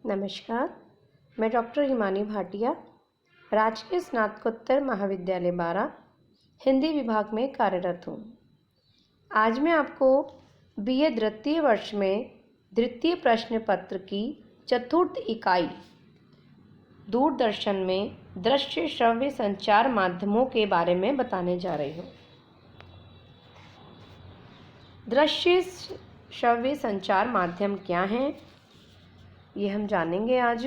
नमस्कार, मैं डॉक्टर हिमानी भाटिया, राजकीय स्नातकोत्तर महाविद्यालय बारा, हिंदी विभाग में कार्यरत हूँ। आज मैं आपको बीए द्वितीय वर्ष में द्वितीय प्रश्न पत्र की चतुर्थ इकाई दूरदर्शन में दृश्य श्रव्य संचार माध्यमों के बारे में बताने जा रही हूँ। दृश्य श्रव्य संचार माध्यम क्या हैं, ये हम जानेंगे आज।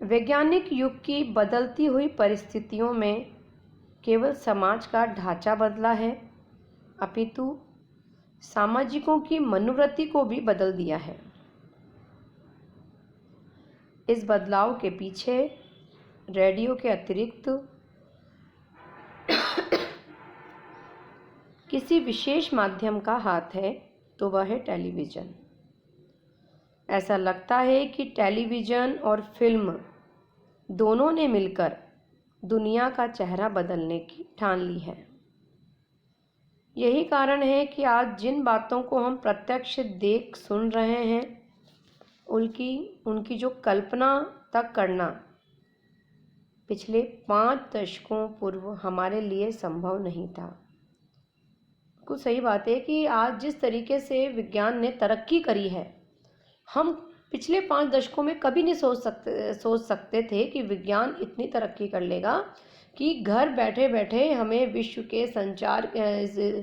वैज्ञानिक युग की बदलती हुई परिस्थितियों में केवल समाज का ढांचा बदला है, अपितु सामाजिकों की मनोवृत्ति को भी बदल दिया है। इस बदलाव के पीछे रेडियो के अतिरिक्त किसी विशेष माध्यम का हाथ है, तो वह है टेलीविज़न। ऐसा लगता है कि टेलीविज़न और फिल्म दोनों ने मिलकर दुनिया का चेहरा बदलने की ठान ली है। यही कारण है कि आज जिन बातों को हम प्रत्यक्ष देख सुन रहे हैं, उनकी जो कल्पना तक करना पिछले 5 दशकों पूर्व हमारे लिए संभव नहीं था। कुछ सही बात है कि आज जिस तरीके से विज्ञान ने तरक्की करी है, हम पिछले 5 दशकों में कभी नहीं सोच सकते थे कि विज्ञान इतनी तरक्की कर लेगा कि घर बैठे बैठे हमें विश्व के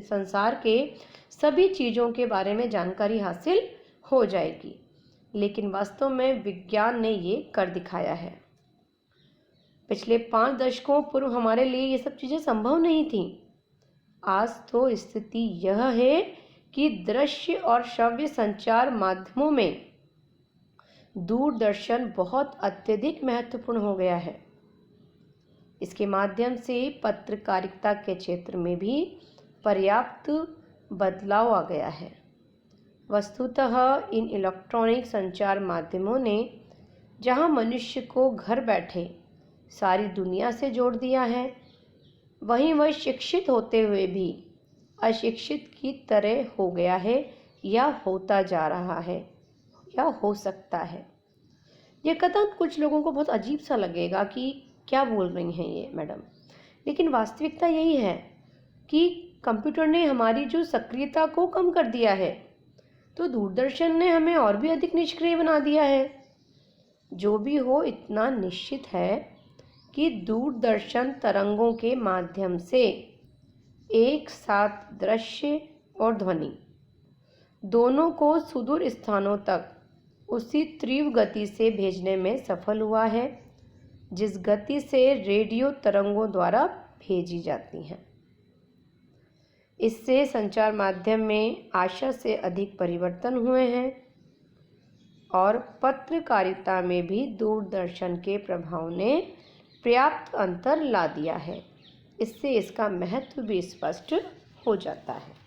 संसार के सभी चीज़ों के बारे में जानकारी हासिल हो जाएगी। लेकिन वास्तव में विज्ञान ने ये कर दिखाया है। पिछले 5 दशकों पूर्व हमारे लिए ये सब चीज़ें संभव नहीं थीं। आज तो स्थिति यह है कि दृश्य और श्रव्य संचार माध्यमों में दूरदर्शन बहुत अत्यधिक महत्वपूर्ण हो गया है। इसके माध्यम से पत्रकारिता के क्षेत्र में भी पर्याप्त बदलाव आ गया है। वस्तुतः इन इलेक्ट्रॉनिक संचार माध्यमों ने जहां मनुष्य को घर बैठे सारी दुनिया से जोड़ दिया है, वहीं वह शिक्षित होते हुए भी अशिक्षित की तरह हो गया है या होता जा रहा है या हो सकता है। ये कथन कुछ लोगों को बहुत अजीब सा लगेगा कि क्या बोल रही हैं ये मैडम, लेकिन वास्तविकता यही है कि कंप्यूटर ने हमारी जो सक्रियता को कम कर दिया है, तो दूरदर्शन ने हमें और भी अधिक निष्क्रिय बना दिया है। जो भी हो, इतना निश्चित है कि दूरदर्शन तरंगों के माध्यम से एक साथ दृश्य और ध्वनि दोनों को सुदूर स्थानों तक उसी तीव्र गति से भेजने में सफल हुआ है, जिस गति से रेडियो तरंगों द्वारा भेजी जाती हैं। इससे संचार माध्यम में आशा से अधिक परिवर्तन हुए हैं और पत्रकारिता में भी दूरदर्शन के प्रभाव ने पर्याप्त अंतर ला दिया है। इससे इसका महत्व भी स्पष्ट हो जाता है।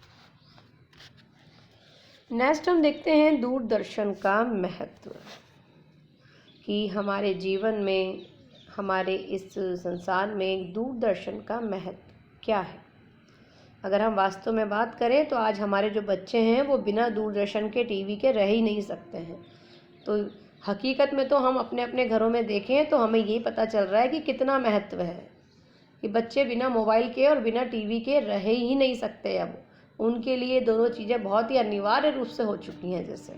नेक्स्ट हम देखते हैं दूरदर्शन का महत्व, कि हमारे जीवन में, हमारे इस संसार में दूरदर्शन का महत्व क्या है। अगर हम वास्तव में बात करें तो आज हमारे जो बच्चे हैं वो बिना दूरदर्शन के, टीवी के रह ही नहीं सकते हैं। तो हकीकत में तो हम अपने अपने घरों में देखें तो हमें ये पता चल रहा है कि कितना महत्व है कि बच्चे बिना मोबाइल के और बिना टीवी के रह ही नहीं सकते। अब उनके लिए दोनों चीज़ें बहुत ही अनिवार्य रूप से हो चुकी हैं। जैसे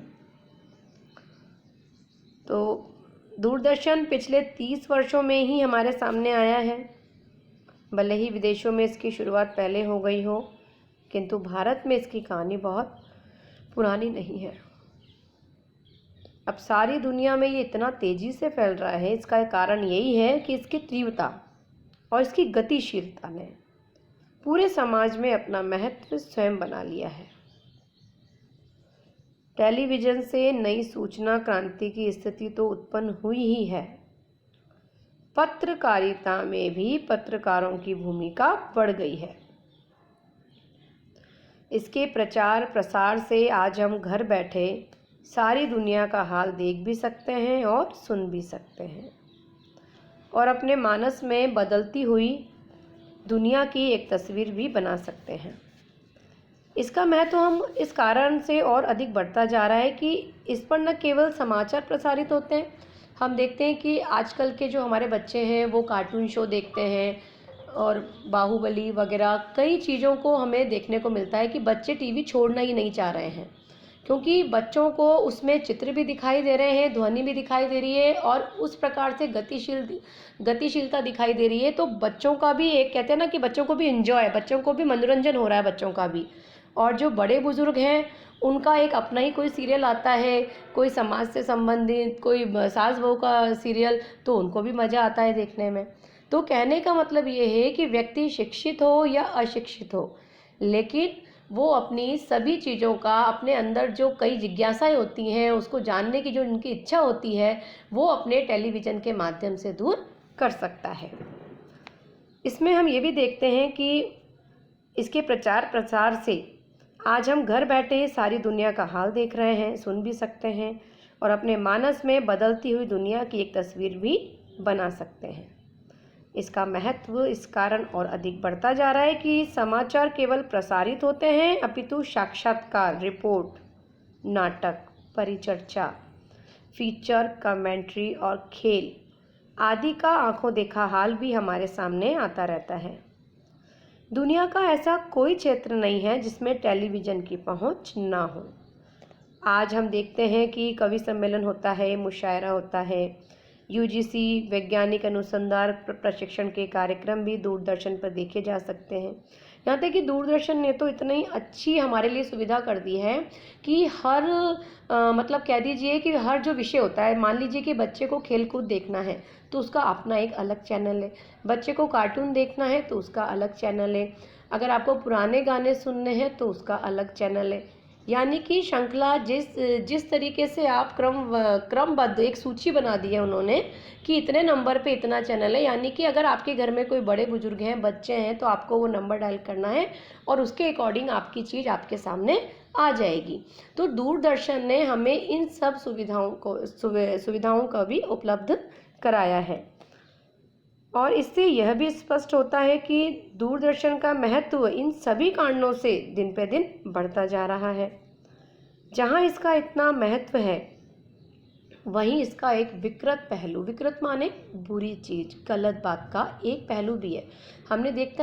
तो दूरदर्शन पिछले 30 वर्षों में ही हमारे सामने आया है। भले ही विदेशों में इसकी शुरुआत पहले हो गई हो, किंतु भारत में इसकी कहानी बहुत पुरानी नहीं है। अब सारी दुनिया में ये इतना तेज़ी से फैल रहा है, इसका कारण यही है कि इसकी तीव्रता और इसकी गतिशीलता ने पूरे समाज में अपना महत्व स्वयं बना लिया है। टेलीविज़न से नई सूचना क्रांति की स्थिति तो उत्पन्न हुई ही है, पत्रकारिता में भी पत्रकारों की भूमिका बढ़ गई है। इसके प्रचार प्रसार से आज हम घर बैठे सारी दुनिया का हाल देख भी सकते हैं और सुन भी सकते हैं और अपने मानस में बदलती हुई दुनिया की एक तस्वीर भी बना सकते हैं। इसका महत्व हम इस कारण से और अधिक बढ़ता जा रहा है कि इस पर न केवल समाचार प्रसारित होते हैं, हम देखते हैं कि आजकल के जो हमारे बच्चे हैं वो कार्टून शो देखते हैं और बाहुबली वगैरह कई चीज़ों को हमें देखने को मिलता है कि बच्चे टीवी छोड़ना ही नहीं चाह रहे हैं, क्योंकि बच्चों को उसमें चित्र भी दिखाई दे रहे हैं, ध्वनि भी दिखाई दे रही है और उस प्रकार से गतिशीलता दिखाई दे रही है। तो बच्चों का भी एक कहते हैं ना कि बच्चों को भी एंजॉय, बच्चों को भी मनोरंजन हो रहा है बच्चों का भी। और जो बड़े बुजुर्ग हैं उनका एक अपना ही कोई सीरियल आता है, कोई समाज से संबंधित, कोई सास बहू का सीरियल, तो उनको भी मज़ा आता है देखने में। तो कहने का मतलब ये है कि व्यक्ति शिक्षित हो या अशिक्षित हो, लेकिन वो अपनी सभी चीज़ों का अपने अंदर जो कई जिज्ञासाएं होती हैं, उसको जानने की जो उनकी इच्छा होती है, वो अपने टेलीविज़न के माध्यम से दूर कर सकता है। इसमें हम ये भी देखते हैं कि इसके प्रचार प्रसार से आज हम घर बैठे सारी दुनिया का हाल देख रहे हैं, सुन भी सकते हैं और अपने मानस में बदलती हुई दुनिया की एक तस्वीर भी बना सकते हैं। इसका महत्व इस कारण और अधिक बढ़ता जा रहा है कि समाचार केवल प्रसारित होते हैं, अपितु साक्षात्कार, रिपोर्ट, नाटक, परिचर्चा, फीचर, कमेंट्री और खेल आदि का आंखों देखा हाल भी हमारे सामने आता रहता है। दुनिया का ऐसा कोई क्षेत्र नहीं है जिसमें टेलीविज़न की पहुंच ना हो। आज हम देखते हैं कि कवि सम्मेलन होता है, मुशायरा होता है, यूजीसी वैज्ञानिक अनुसंधान प्रशिक्षण के कार्यक्रम भी दूरदर्शन पर देखे जा सकते हैं। यहाँ तक कि दूरदर्शन ने तो इतनी अच्छी हमारे लिए सुविधा कर दी है कि हर मतलब कह दीजिए कि हर जो विषय होता है, मान लीजिए कि बच्चे को खेल कूद देखना है तो उसका अपना एक अलग चैनल है, बच्चे को कार्टून देखना है तो उसका अलग चैनल है, अगर आपको पुराने गाने सुनने हैं तो उसका अलग चैनल है। यानी कि श्रृंखला जिस तरीके से आप क्रमबद्ध एक सूची बना दी है उन्होंने कि इतने नंबर पे इतना चैनल है, यानी कि अगर आपके घर में कोई बड़े बुजुर्ग हैं, बच्चे हैं, तो आपको वो नंबर डायल करना है और उसके अकॉर्डिंग आपकी चीज़ आपके सामने आ जाएगी। तो दूरदर्शन ने हमें इन सब सुविधाओं का भी उपलब्ध कराया है और इससे यह भी स्पष्ट होता है कि दूरदर्शन का महत्व इन सभी कारणों से दिन पे दिन बढ़ता जा रहा है। जहाँ इसका इतना महत्व है वहीं इसका एक विकृत पहलू, विकृत माने बुरी चीज़, गलत बात का एक पहलू भी है। हम देखते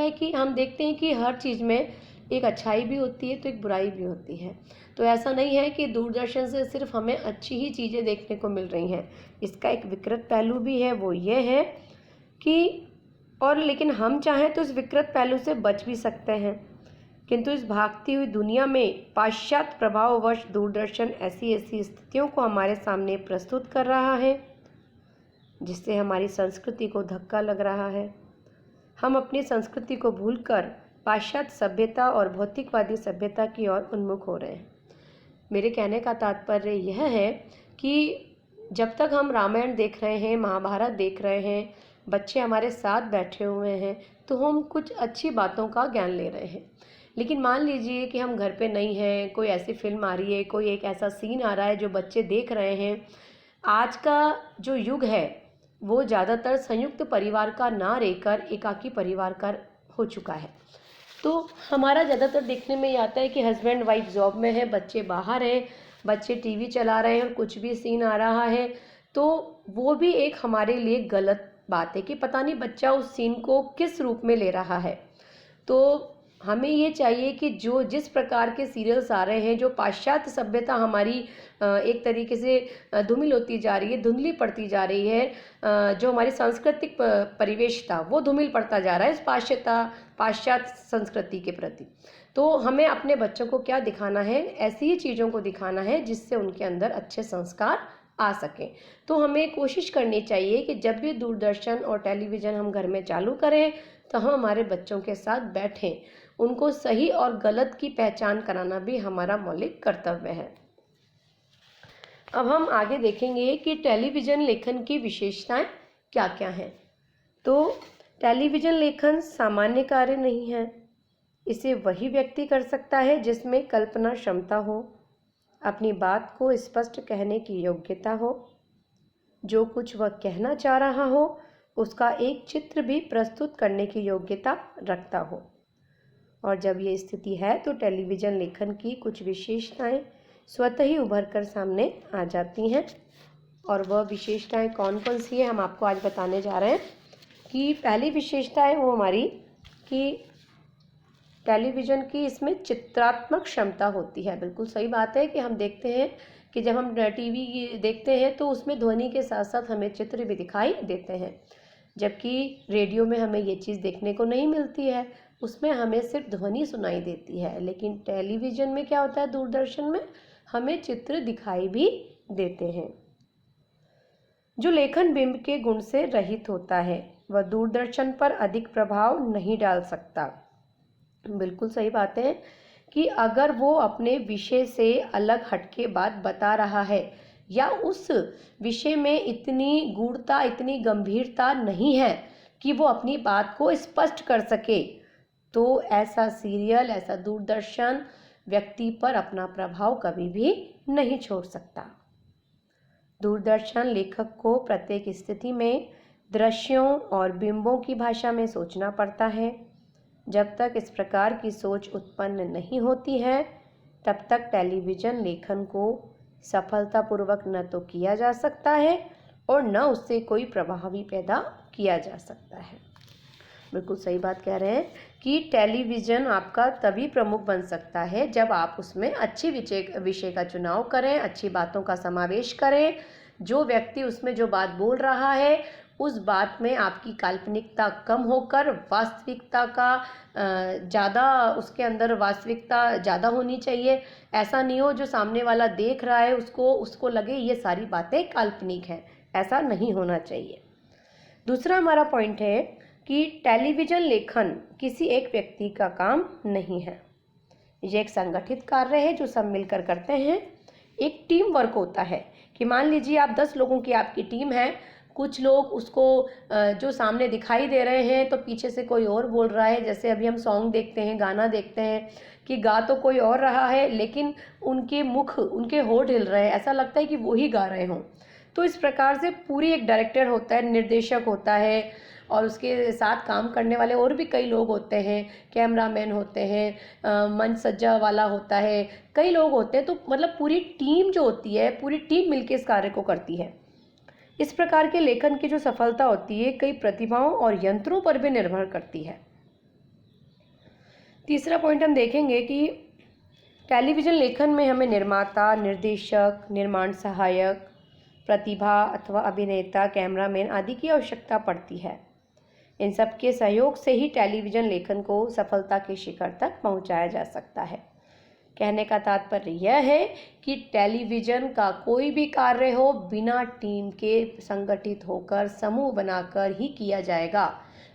हैं कि हर चीज़ में एक अच्छाई भी होती है तो एक बुराई भी होती है। तो ऐसा नहीं है कि दूरदर्शन से सिर्फ हमें अच्छी ही चीज़ें देखने को मिल रही हैं, इसका एक विकृत पहलू भी है। वो ये है कि लेकिन हम चाहें तो इस विकृत पहलू से बच भी सकते हैं, किंतु इस भागती हुई दुनिया में पाश्चात्य प्रभाववश दूरदर्शन ऐसी स्थितियों को हमारे सामने प्रस्तुत कर रहा है जिससे हमारी संस्कृति को धक्का लग रहा है। हम अपनी संस्कृति को भूलकर पाश्चात्य सभ्यता और भौतिकवादी सभ्यता की ओर उन्मुख हो रहे हैं। मेरे कहने का तात्पर्य यह है कि जब तक हम रामायण देख रहे हैं, महाभारत देख रहे हैं, बच्चे हमारे साथ बैठे हुए हैं, तो हम कुछ अच्छी बातों का ज्ञान ले रहे हैं। लेकिन मान लीजिए कि हम घर पे नहीं हैं, कोई ऐसी फिल्म आ रही है, कोई एक ऐसा सीन आ रहा है जो बच्चे देख रहे हैं। आज का जो युग है वो ज़्यादातर संयुक्त परिवार का ना रहकर एकाकी परिवार का हो चुका है। तो हमारा ज़्यादातर देखने में ये आता है कि हस्बैंड वाइफ जॉब में है, बच्चे बाहर हैं, बच्चे टीवी चला रहे हैं और कुछ भी सीन आ रहा है तो वो भी एक हमारे लिए गलत बात है कि पता नहीं बच्चा उस सीन को किस रूप में ले रहा है। तो हमें ये चाहिए कि जिस प्रकार के सीरियल्स आ रहे हैं, जो पाश्चात्य सभ्यता हमारी एक तरीके से धूमिल धुंधली पड़ती जा रही है, जो हमारी सांस्कृतिक परिवेश था वो धूमिल पड़ता जा रहा है इस पाश्चात्य संस्कृति के प्रति। तो हमें अपने बच्चों को क्या दिखाना है, ऐसी ही चीज़ों को दिखाना है जिससे उनके अंदर अच्छे संस्कार आ सकें। तो हमें कोशिश करनी चाहिए कि जब भी दूरदर्शन और टेलीविज़न हम घर में चालू करें तो हम हमारे बच्चों के साथ बैठें, उनको सही और गलत की पहचान कराना भी हमारा मौलिक कर्तव्य है। अब हम आगे देखेंगे कि टेलीविज़न लेखन की विशेषताएं क्या क्या हैं। तो टेलीविज़न लेखन सामान्य कार्य नहीं है, इसे वही व्यक्ति कर सकता है जिसमें कल्पना क्षमता हो, अपनी बात को स्पष्ट कहने की योग्यता हो, जो कुछ वह कहना चाह रहा हो उसका एक चित्र भी प्रस्तुत करने की योग्यता रखता हो। और जब ये स्थिति है तो टेलीविज़न लेखन की कुछ विशेषताएं स्वतः ही उभर कर सामने आ जाती हैं। और वह विशेषताएं कौन कौन सी है हम आपको आज बताने जा रहे हैं। कि पहली विशेषता है वो हमारी कि टेलीविज़न की इसमें चित्रात्मक क्षमता होती है। बिल्कुल सही बात है कि हम देखते हैं कि जब हम टीवी देखते हैं तो उसमें ध्वनि के साथ साथ हमें चित्र भी दिखाई देते हैं, जबकि रेडियो में हमें ये चीज़ देखने को नहीं मिलती है, उसमें हमें सिर्फ ध्वनि सुनाई देती है। लेकिन टेलीविज़न में क्या होता है, दूरदर्शन में हमें चित्र दिखाई भी देते हैं। जो लेखन बिंब के गुण से रहित होता है वह दूरदर्शन पर अधिक प्रभाव नहीं डाल सकता। बिल्कुल सही बात है कि अगर वो अपने विषय से अलग हटके बात बता रहा है या उस विषय में इतनी गूढ़ता, इतनी गंभीरता नहीं है कि वो अपनी बात को स्पष्ट कर सके, तो ऐसा सीरियल, ऐसा दूरदर्शन व्यक्ति पर अपना प्रभाव कभी भी नहीं छोड़ सकता। दूरदर्शन लेखक को प्रत्येक स्थिति में दृश्यों और बिंबों की भाषा में सोचना पड़ता है। जब तक इस प्रकार की सोच उत्पन्न नहीं होती है तब तक टेलीविज़न लेखन को सफलतापूर्वक न तो किया जा सकता है और न उससे कोई प्रभाव भी पैदा किया जा सकता है। बिल्कुल सही बात कह रहे हैं कि टेलीविज़न आपका तभी प्रमुख बन सकता है जब आप उसमें अच्छी विषय का चुनाव करें, अच्छी बातों का समावेश करें, जो व्यक्ति उसमें जो बात बोल रहा है उस बात में आपकी काल्पनिकता कम होकर वास्तविकता का ज़्यादा, उसके अंदर वास्तविकता ज़्यादा होनी चाहिए। ऐसा नहीं हो जो सामने वाला देख रहा है उसको लगे ये सारी बातें काल्पनिक हैं, ऐसा नहीं होना चाहिए। दूसरा हमारा पॉइंट है कि टेलीविज़न लेखन किसी एक व्यक्ति का काम नहीं है, ये एक संगठित कार्य है जो सब मिलकर करते हैं। एक टीम वर्क होता है कि मान लीजिए आप 10 लोगों की आपकी टीम है, कुछ लोग उसको जो सामने दिखाई दे रहे हैं तो पीछे से कोई और बोल रहा है। जैसे अभी हम सॉन्ग देखते हैं, गाना देखते हैं कि गा तो कोई और रहा है लेकिन उनके मुख, उनके होंठ हिल रहे हैं, ऐसा लगता है कि वो ही गा रहे हों। तो इस प्रकार से पूरी एक डायरेक्टर होता है, निर्देशक होता है और उसके साथ काम करने वाले और भी कई लोग होते हैं, कैमरामैन होते हैं, मंच सज्जा वाला होता है, कई लोग होते हैं। तो मतलब पूरी टीम जो होती है, पूरी टीम मिलकर इस कार्य को करती है। इस प्रकार के लेखन की जो सफलता होती है कई प्रतिभाओं और यंत्रों पर भी निर्भर करती है। तीसरा पॉइंट हम देखेंगे कि टेलीविज़न लेखन में हमें निर्माता, निर्देशक, निर्माण सहायक, प्रतिभा अथवा अभिनेता, कैमरामैन आदि की आवश्यकता पड़ती है। इन सब के सहयोग से ही टेलीविज़न लेखन को सफलता के शिखर तक पहुंचाया जा सकता है। कहने का तात्पर्य यह है कि टेलीविज़न का कोई भी कार्य हो बिना टीम के संगठित होकर समूह बनाकर ही किया जाएगा।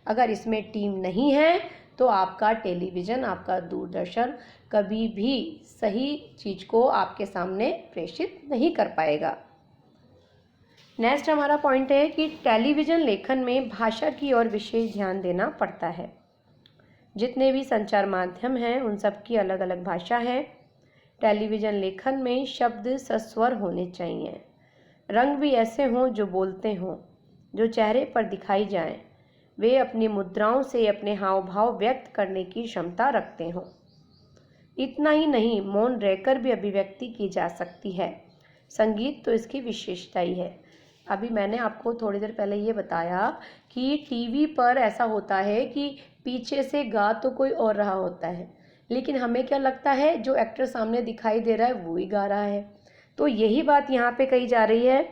अगर इसमें टीम नहीं है तो आपका टेलीविज़न, आपका दूरदर्शन कभी भी सही चीज़ को आपके सामने प्रेषित नहीं कर पाएगा। नेक्स्ट हमारा पॉइंट है कि टेलीविज़न लेखन में भाषा की ओर विशेष ध्यान देना पड़ता है। जितने भी संचार माध्यम हैं उन सब की अलग अलग भाषा है। टेलीविज़न लेखन में शब्द सस्वर होने चाहिए, रंग भी ऐसे हों जो बोलते हों, जो चेहरे पर दिखाई जाएं, वे अपनी मुद्राओं से अपने हाव भाव व्यक्त करने की क्षमता रखते हों। इतना ही नहीं, मौन रहकर भी अभिव्यक्ति की जा सकती है। संगीत तो इसकी विशेषता ही है। अभी मैंने आपको थोड़ी देर पहले ये बताया कि टीवी पर ऐसा होता है कि पीछे से गा तो कोई और रहा होता है, लेकिन हमें क्या लगता है जो एक्टर सामने दिखाई दे रहा है वो ही गा रहा है। तो यही बात यहाँ पे कही जा रही है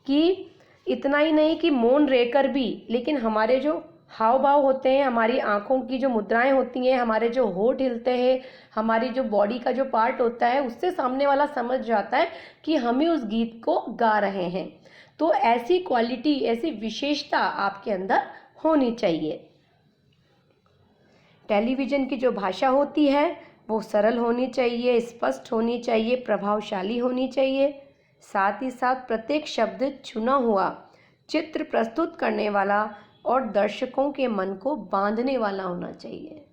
कि इतना ही नहीं कि मौन रहकर भी, लेकिन हमारे जो हाव भाव होते हैं, हमारी आंखों की जो मुद्राएं होती हैं, हमारे जो होंठ हिलते हैं, हमारी जो बॉडी का जो पार्ट होता है, उससे सामने वाला समझ जाता है कि हम ही उस गीत को गा रहे हैं। तो ऐसी क्वालिटी, ऐसी विशेषता आपके अंदर होनी चाहिए। टेलीविज़न की जो भाषा होती है वो सरल होनी चाहिए, स्पष्ट होनी चाहिए, प्रभावशाली होनी चाहिए। साथ ही साथ प्रत्येक शब्द चुना हुआ, चित्र प्रस्तुत करने वाला और दर्शकों के मन को बांधने वाला होना चाहिए।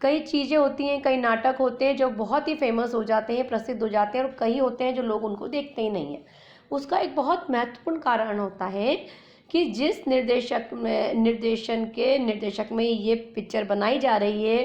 कई चीज़ें होती हैं, कई नाटक होते हैं जो बहुत ही फेमस हो जाते हैं, प्रसिद्ध हो जाते हैं, और कई होते हैं जो लोग उनको देखते ही नहीं हैं। उसका एक बहुत महत्वपूर्ण कारण होता है कि जिस निर्देशक में ये पिक्चर बनाई जा रही है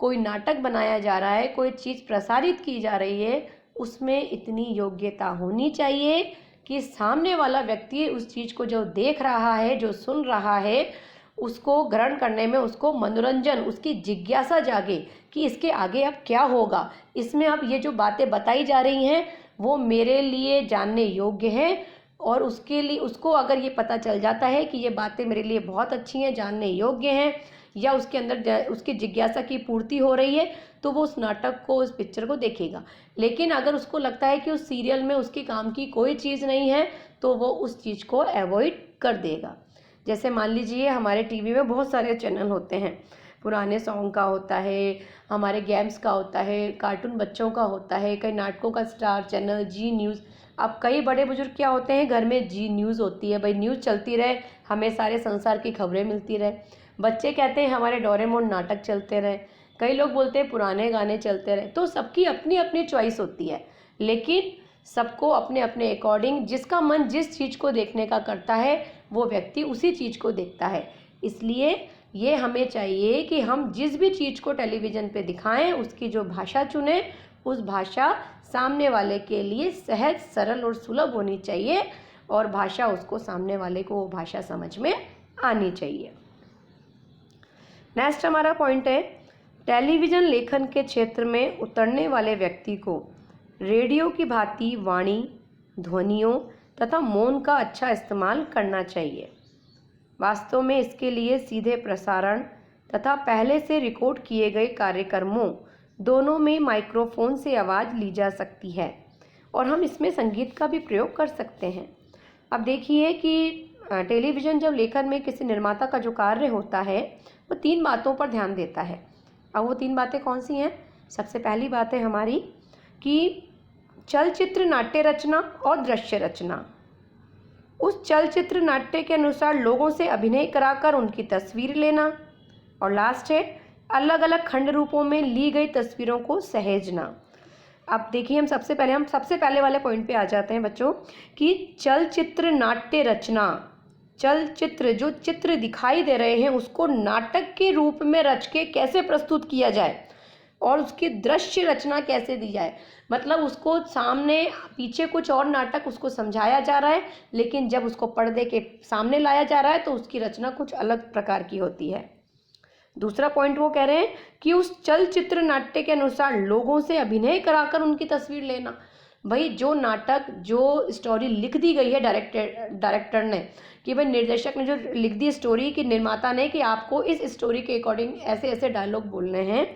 कोई नाटक बनाया जा रहा है, कोई चीज़ प्रसारित की जा रही है, उसमें इतनी योग्यता होनी चाहिए कि सामने वाला व्यक्ति उस चीज़ को जो देख रहा है, जो सुन रहा है, उसको ग्रहण करने में उसको मनोरंजन, उसकी जिज्ञासा जागे कि इसके आगे अब क्या होगा, इसमें अब ये जो बातें बताई जा रही हैं वो मेरे लिए जानने योग्य हैं, और उसके लिए उसको अगर ये पता चल जाता है कि ये बातें मेरे लिए बहुत अच्छी हैं, जानने योग्य हैं, या उसके अंदर उसकी जिज्ञासा की पूर्ति हो रही है, तो वो उस नाटक को, उस पिक्चर को देखेगा। लेकिन अगर उसको लगता है कि उस सीरियल में उसकी काम की कोई चीज़ नहीं है, तो वो उस चीज़ को अवॉइड कर देगा। जैसे मान लीजिए हमारे टीवी में बहुत सारे चैनल होते हैं, पुराने सॉन्ग का होता है, हमारे गेम्स का होता है, कार्टून बच्चों का होता है, कई नाटकों का स्टार चैनल, जी न्यूज़। अब कई बड़े बुजुर्ग क्या होते हैं, घर में जी न्यूज़ होती है, भाई न्यूज़ चलती रहे, हमें सारे संसार की खबरें मिलती रहे। बच्चे कहते हैं हमारे डोरेमोन नाटक चलते रहे, कई लोग बोलते हैं पुराने गाने चलते रहे। तो सबकी अपनी अपनी चॉइस होती है, लेकिन सबको अपने अपने अकॉर्डिंग जिसका मन जिस चीज़ को देखने का करता है वो व्यक्ति उसी चीज़ को देखता है। इसलिए ये हमें चाहिए कि हम जिस भी चीज़ को टेलीविज़न पे दिखाएं उसकी जो भाषा चुनें, उस भाषा सामने वाले के लिए सहज, सरल और सुलभ होनी चाहिए, और भाषा उसको, सामने वाले को वो भाषा समझ में आनी चाहिए। नेक्स्ट हमारा पॉइंट है, टेलीविज़न लेखन के क्षेत्र में उतरने वाले व्यक्ति को रेडियो की भांति वाणी, ध्वनियों तथा मौन का अच्छा इस्तेमाल करना चाहिए। वास्तव में इसके लिए सीधे प्रसारण तथा पहले से रिकॉर्ड किए गए कार्यक्रमों दोनों में माइक्रोफोन से आवाज़ ली जा सकती है, और हम इसमें संगीत का भी प्रयोग कर सकते हैं। अब देखिए कि टेलीविज़न जब लेखन में किसी निर्माता का जो कार्य होता है वो 3 बातों पर ध्यान देता है। अब वो 3 बातें कौन सी हैं? सबसे पहली बात है हमारी कि चलचित्र नाट्य रचना और दृश्य रचना। उस चलचित्र नाट्य के अनुसार लोगों से अभिनय कराकर उनकी तस्वीर लेना, और लास्ट है अलग अलग खंड रूपों में ली गई तस्वीरों को सहेजना। अब देखिए हम सबसे पहले वाले पॉइंट पे आ जाते हैं बच्चों कि चलचित्र नाट्य रचना। चलचित्र, जो चित्र दिखाई दे रहे हैं उसको नाटक के रूप में रच के कैसे प्रस्तुत किया जाए, और उसकी दृश्य रचना कैसे दी जाए। मतलब उसको सामने पीछे कुछ और नाटक उसको समझाया जा रहा है, लेकिन जब उसको पर्दे के सामने लाया जा रहा है तो उसकी रचना कुछ अलग प्रकार की होती है। दूसरा पॉइंट वो कह रहे हैं कि उस चलचित्र नाट्य के अनुसार लोगों से अभिनय कराकर उनकी तस्वीर लेना। भाई जो नाटक, जो स्टोरी लिख दी गई है डायरेक्टर ने, कि भाई निर्देशक ने जो लिख दी स्टोरी, कि निर्माता ने, कि आपको इस स्टोरी के अकॉर्डिंग ऐसे ऐसे डायलॉग बोलने हैं,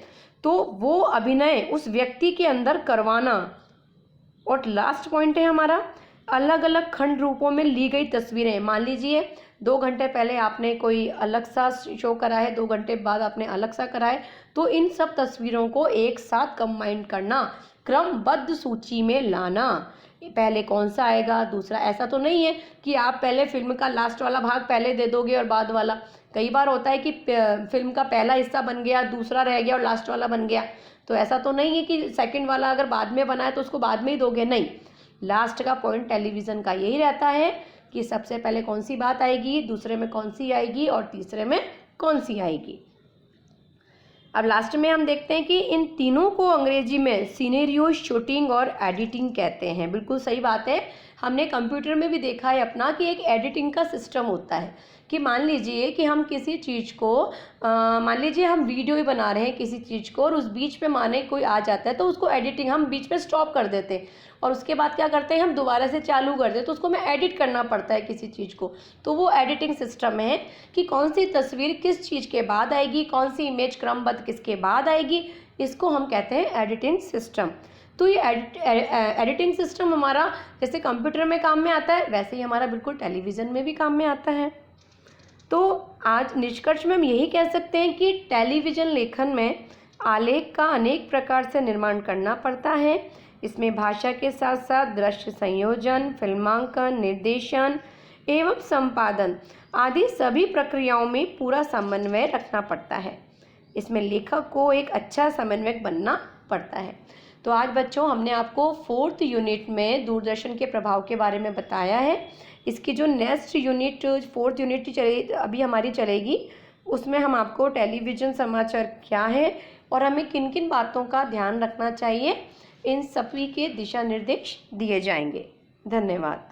तो वो अभिनय उस व्यक्ति के अंदर करवाना। और लास्ट पॉइंट है हमारा अलग अलग खंड रूपों में ली गई तस्वीरें। मान लीजिए 2 घंटे पहले आपने कोई अलग सा शो करा है, 2 घंटे बाद आपने अलग सा करा है, तो इन सब तस्वीरों को एक साथ कंबाइन करना, क्रमबद्ध सूची में लाना, पहले कौन सा आएगा दूसरा। ऐसा तो नहीं है कि आप पहले फिल्म का लास्ट वाला भाग पहले दे दोगे और बाद वाला। कई बार होता है कि फिल्म का पहला हिस्सा बन गया, दूसरा रह गया और लास्ट वाला बन गया। तो ऐसा तो नहीं है कि सेकंड वाला अगर बाद में बना है तो उसको बाद में ही दोगे, नहीं। लास्ट का पॉइंट टेलीविज़न का यही रहता है कि सबसे पहले कौन सी बात आएगी, दूसरे में कौन सी आएगी और तीसरे में कौन सी आएगी। अब लास्ट में हम देखते हैं कि इन तीनों को अंग्रेजी में सिनेरियो, शूटिंग और एडिटिंग कहते हैं। बिल्कुल सही बात है, हमने कंप्यूटर में भी देखा है अपना कि एक एडिटिंग का सिस्टम होता है। कि मान लीजिए कि हम किसी चीज़ को, मान लीजिए हम वीडियो ही बना रहे हैं किसी चीज़ को, और उस बीच पे माने कोई आ जाता है तो उसको एडिटिंग, हम बीच में स्टॉप कर देते हैं और उसके बाद क्या करते हैं, हम दोबारा से चालू कर देते, तो उसको हमें एडिट करना पड़ता है किसी चीज़ को। तो वो एडिटिंग सिस्टम है कि कौन सी तस्वीर किस चीज़ के बाद आएगी, कौन सी इमेज क्रमबद्ध किसके बाद आएगी, इसको हम कहते हैं एडिटिंग सिस्टम। तो ये एडिटिंग सिस्टम हमारा जैसे कंप्यूटर में काम में आता है, वैसे ही हमारा बिल्कुल टेलीविज़न में भी काम में आता है। तो आज निष्कर्ष में हम यही कह सकते हैं कि टेलीविज़न लेखन में आलेख का अनेक प्रकार से निर्माण करना पड़ता है। इसमें भाषा के साथ साथ दृश्य संयोजन, फिल्मांकन, निर्देशन एवं संपादन आदि सभी प्रक्रियाओं में पूरा समन्वय रखना पड़ता है। इसमें लेखक को एक अच्छा समन्वयक बनना पड़ता है। तो आज बच्चों हमने आपको 4th यूनिट में दूरदर्शन के प्रभाव के बारे में बताया है। इसकी जो नेक्स्ट यूनिट 4th यूनिट अभी हमारी चलेगी, उसमें हम आपको टेलीविज़न समाचार क्या है और हमें किन किन बातों का ध्यान रखना चाहिए, इन सभी के दिशा निर्देश दिए जाएंगे। धन्यवाद।